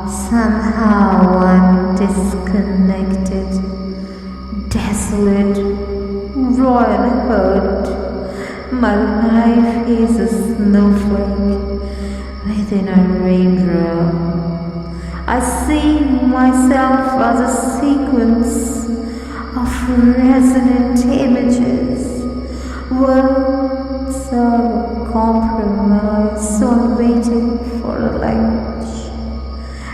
Somehow I'm disconnected, desolate, raw and hurt. My life is a snowflake within a raindrop. I see myself as a sequence of resonant images. Words are a compromise, so I'm waiting for a language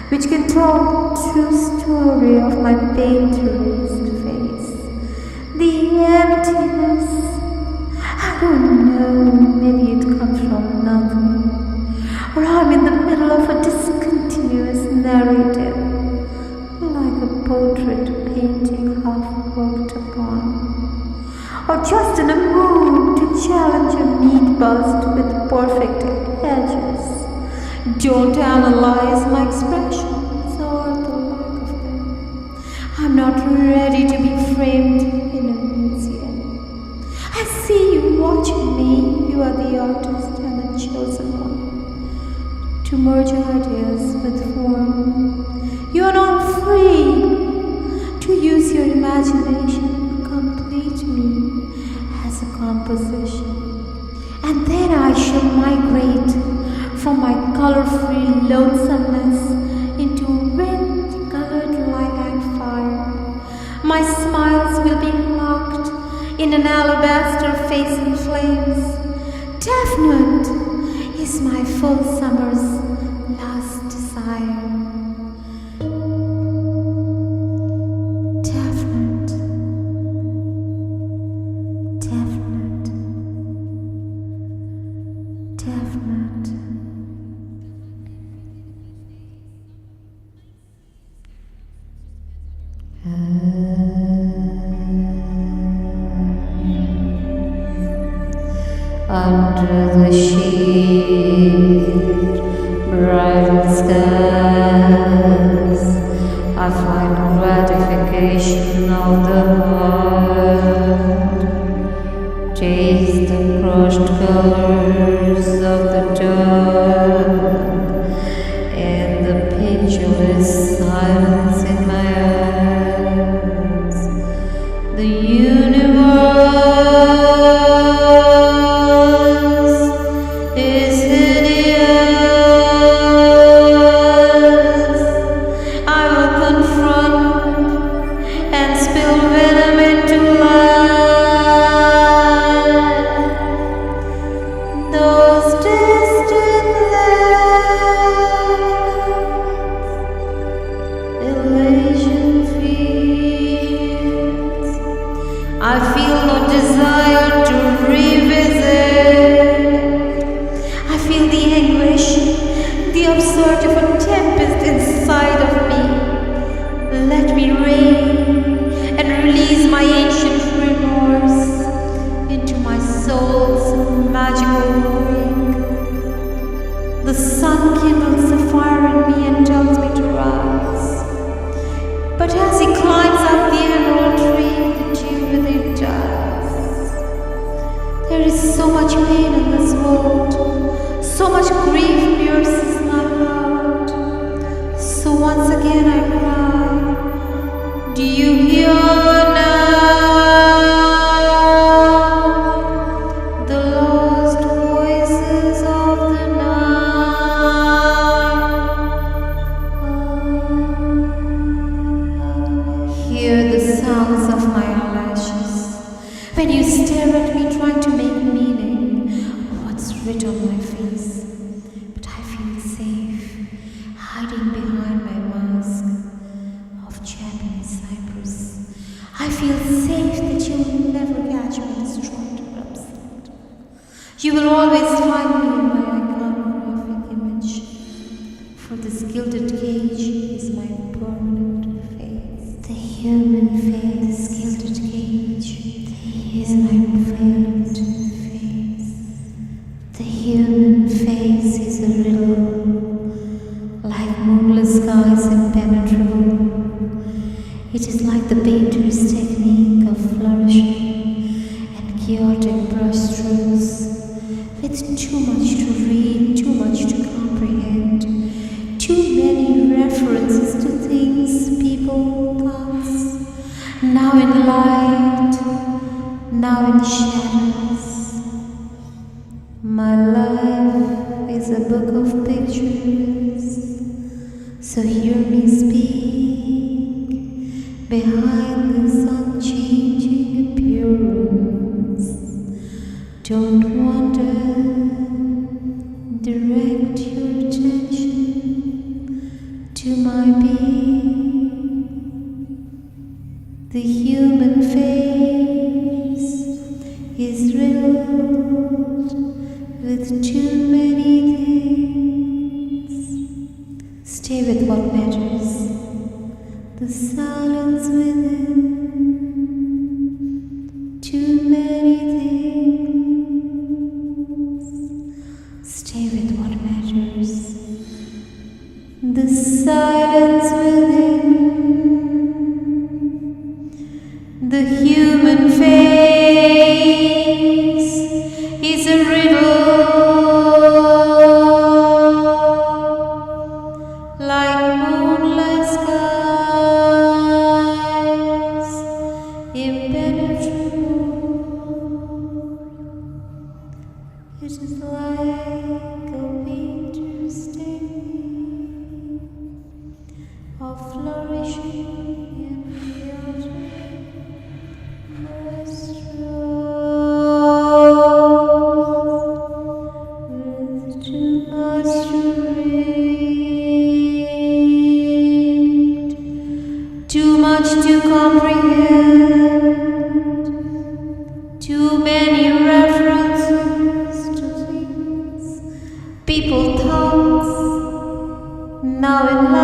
which can tell the true story of my pain-erased face. The emptiness, I don't know, maybe it comes from nothing, or I'm in the middle of a discontinuous narrative, like a portrait painting half worked upon, or just in a mood to challenge a neat bust with perfect edges. Don't analyze my expressions or the lack of them. I'm not ready to be framed in a museum. I see you watching me. You are the artist and the chosen one to merge ideas with form. You are not free to use your imagination. Complete me as a composition, and then I shall migrate from my color-free lonesomeness into wind-colored lilac fire. My smiles will be locked in an alabaster face in flames. Definite is my full summer's last desire. Definite. Under the shade, bridal skies, I find gratification of the heart. Taste the crushed colors of the dawn, and the pictureless silence in my eyes. The universe is hideous. I will confront and spill venom into light. Those distant lands, elation fields. I feel no desire to revisit. I feel the anguish, the upsurge of a tempest inside of me. Let me reign and release my ancient remorse into my soul's magical ring. The sun kindles a fire in me and tells me to rise. But as he climbs up the emerald tree, the dew within dies. There is so much pain in this world, so much grief pierces my heart. So once again I cry, do you hear now the lost voices of the night? Hear the sounds of my eyelashes when you stare at me trying to make meaning of what's written on my face. But I feel safe, hiding behind my mask of Japanese cypress. I feel safe that you will never catch me distraught or upset. You will always find me in my iconographic image, for this gilded cage is my permanent face. The human face, this gilded cage, is my permanent face. The human face is a riddle, like the painter's technique of flourishing and chaotic brushstrokes, with too much to read, too much to comprehend, too many references to things, people, thoughts, now in light, now in shadows. My life is a book of pictures, so hear me speak behind this unchanging appearance. Don't wonder, direct your attention to my being. The human face is riddled with too many things. Stay with what matters, the silence within. Too many things. Stay with what matters, the silence within. The human face is a riddle, like moonlit skies, impenetrable. It is like a painter's technique of flourishing in chaotic with too much to read, too much to comprehend, too many references to things, people, thoughts, now in life.